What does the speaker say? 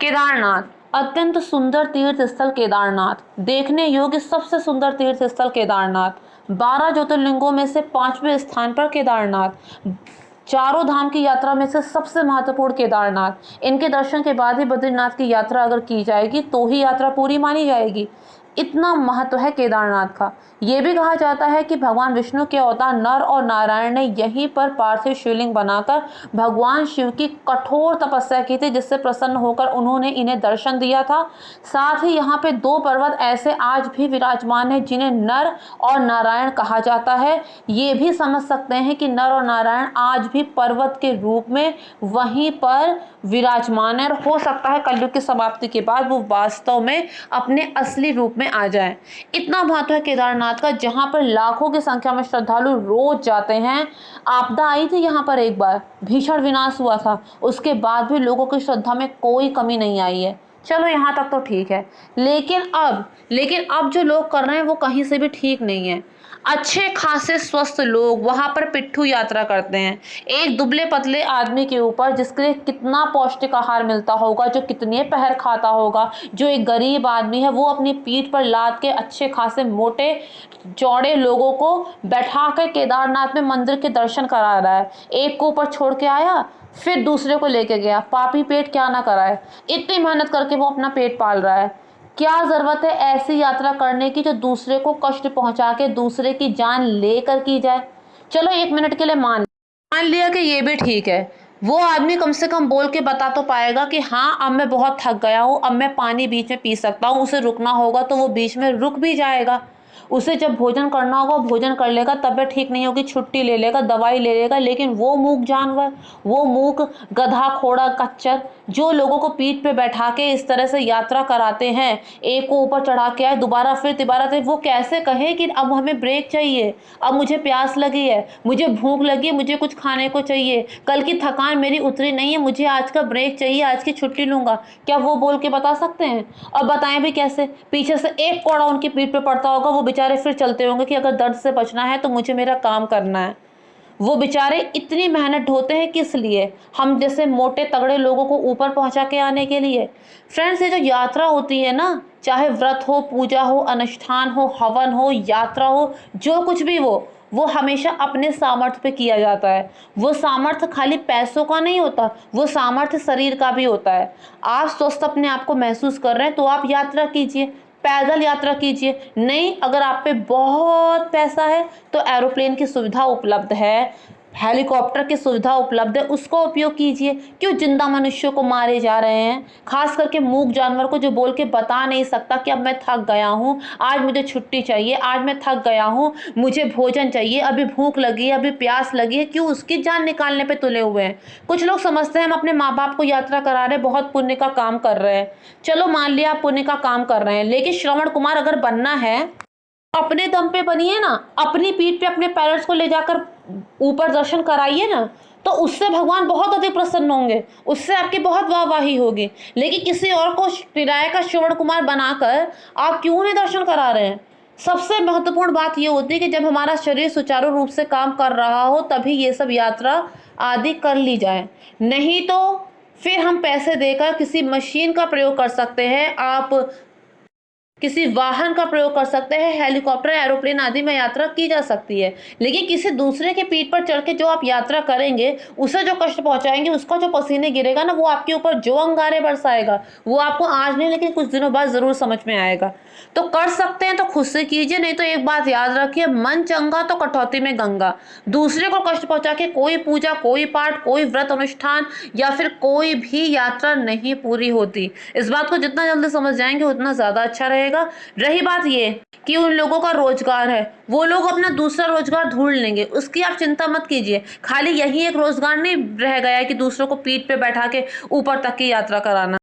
केदारनाथ अत्यंत सुंदर तीर्थ स्थल केदारनाथ, देखने योग्य सबसे सुंदर तीर्थ स्थल केदारनाथ, 12 ज्योतिर्लिंगों में से 5वें स्थान पर केदारनाथ, चारों धाम की यात्रा में से सबसे महत्वपूर्ण केदारनाथ। इनके दर्शन के बाद ही बद्रीनाथ की यात्रा अगर की जाएगी तो ही यात्रा पूरी मानी जाएगी। इतना महत्व है केदारनाथ का। ये भी कहा जाता है कि भगवान विष्णु के अवतार नर और नारायण ने यहीं पर पार्थिव शिवलिंग बनाकर भगवान शिव की कठोर तपस्या की थी, जिससे प्रसन्न होकर उन्होंने इन्हें दर्शन दिया था। साथ ही यहाँ पे 2 पर्वत ऐसे आज भी विराजमान हैं जिन्हें नर और नारायण कहा जाता है। ये भी समझ सकते हैं कि नर और नारायण आज भी पर्वत के रूप में वहीं पर विराजमान है, और हो सकता है कलयुग की समाप्ति के बाद वो वास्तव में अपने असली रूप में आ जाए। इतना महत्व है केदारनाथ का, जहां पर लाखों की संख्या में श्रद्धालु रोज जाते हैं। आपदा आई थी यहाँ पर, एक बार भीषण विनाश हुआ था, उसके बाद भी लोगों की श्रद्धा में कोई कमी नहीं आई है। चलो यहाँ तक तो ठीक है, लेकिन अब जो लोग कर रहे हैं वो कहीं से भी ठीक नहीं है। अच्छे खासे स्वस्थ लोग वहां पर पिट्ठू यात्रा करते हैं, एक दुबले पतले आदमी के ऊपर, जिसके लिए कितना पौष्टिक आहार मिलता होगा, जो कितने पहर खाता होगा, जो एक गरीब आदमी है वो अपनी पीठ पर लाद के अच्छे खासे मोटे चौड़े लोगों को बैठा कर केदारनाथ में मंदिर के दर्शन करा रहा है। एक को ऊपर छोड़ के आया, फिर दूसरे को लेके गया। पापी पेट क्या ना कराए, इतनी मेहनत करके वो अपना पेट पाल रहा है। क्या जरूरत है ऐसी यात्रा करने की जो दूसरे को कष्ट पहुंचा के दूसरे की जान लेकर की जाए। चलो 1 मिनट के लिए मान लिया कि ये भी ठीक है। वो आदमी कम से कम बोल के बता तो पाएगा कि हाँ अब मैं बहुत थक गया हूँ, अब मैं पानी बीच में पी सकता हूँ। उसे रुकना होगा तो वो बीच में रुक भी जाएगा। उसे जब भोजन करना होगा वो भोजन कर लेगा, तबीयत ठीक नहीं होगी छुट्टी ले लेगा, दवाई ले लेगा। लेकिन वो मूक जानवर, वो मूक गधा खोड़ा कच्चर, जो लोगों को पीठ पे बैठा के इस तरह से यात्रा कराते हैं, एक को ऊपर चढ़ा के आए, दोबारा फिर तिबारा थे, वो कैसे कहे कि अब हमें ब्रेक चाहिए, अब मुझे प्यास लगी है, मुझे भूख लगी है, मुझे कुछ खाने को चाहिए, कल की थकान मेरी उतरी नहीं है, मुझे आज का ब्रेक चाहिए, आज की छुट्टी लूंगा। क्या वो बोल के बता सकते हैं? और बताएं भी कैसे? पीछे से एक कोड़ा उनकी पीठ पे पड़ता होगा, वो बेचारे फिर चलते होंगे कि अगर दर्द से बचना है तो मुझे मेरा काम करना है। वो बेचारे इतनी मेहनत ढोते हैं किस लिए? हम जैसे मोटे तगड़े लोगों को ऊपर पहुंचा के आने के लिए। फ्रेंड्स, ये जो यात्रा होती है ना, चाहे व्रत हो, पूजा हो, अनुष्ठान हो, हवन हो, यात्रा हो, जो कुछ भी वो हमेशा अपने सामर्थ्य पे किया जाता है। वो सामर्थ्य खाली पैसों का नहीं होता, वो सामर्थ्य शरीर का भी होता है। आप स्वस्थ अपने आप को महसूस कर रहे हैं तो आप यात्रा कीजिए, पैदल यात्रा कीजिए। नहीं, अगर आप पे बहुत पैसा है तो एरोप्लेन की सुविधा उपलब्ध है, हेलीकॉप्टर की सुविधा उपलब्ध है, उसको उपयोग कीजिए। क्यों जिंदा मनुष्यों को मारे जा रहे हैं? खास करके मूक जानवर को, जो बोल के बता नहीं सकता कि अब मैं थक गया हूँ, आज मुझे छुट्टी चाहिए, आज मैं थक गया हूँ, मुझे भोजन चाहिए, अभी भूख लगी है, अभी प्यास लगी है। क्यों उसकी जान निकालने पे तुले हुए हैं? कुछ लोग समझते हैं हम अपने माँ बाप को यात्रा करा रहे, बहुत पुण्य का काम कर रहे हैं। चलो मान लिया आप पुण्य का काम कर रहे हैं, लेकिन श्रवण कुमार अगर बनना है, अपने दम पे बनिए ना, अपनी पीठ पे अपने पेरेंट्स को ले जाकर ऊपर दर्शन कराइए ना, तो उससे भगवान बहुत अधिक प्रसन्न होंगे, उससे आपकी बहुत वाहवाही होगी। लेकिन किसी और को किराए का श्रवण कुमार बनाकर आप क्यों नहीं दर्शन करा रहे हैं? सबसे महत्वपूर्ण बात यह होती है कि जब हमारा शरीर सुचारू रूप से काम कर रहा हो तभी ये सब यात्रा आदि कर ली जाए, नहीं तो फिर हम पैसे देकर किसी मशीन का प्रयोग कर सकते हैं, आप किसी वाहन का प्रयोग कर सकते हैं, हेलीकॉप्टर, एरोप्लेन आदि में यात्रा की जा सकती है। लेकिन किसी दूसरे के पीठ पर चढ़ के जो आप यात्रा करेंगे, उसे जो कष्ट पहुंचाएंगे, उसका जो पसीने गिरेगा ना, वो आपके ऊपर जो अंगारे बरसाएगा, वो आपको आज नहीं लेकिन कुछ दिनों बाद जरूर समझ में आएगा। तो कर सकते हैं तो खुद से कीजिए, नहीं तो एक बात याद रखिए, मन चंगा तो कटौती में गंगा। दूसरे को कष्ट पहुंचा के कोई पूजा, कोई पाठ, कोई व्रत अनुष्ठान या फिर कोई भी यात्रा नहीं पूरी होती। इस बात को जितना जल्दी समझ जाएंगे उतना ज्यादा अच्छा रहेगा। रही बात ये कि उन लोगों का रोजगार है, वो लोग अपना दूसरा रोजगार ढूंढ लेंगे, उसकी आप चिंता मत कीजिए। खाली यही एक रोजगार नहीं रह गया है कि दूसरों को पीठ पे बैठा के ऊपर तक की यात्रा कराना।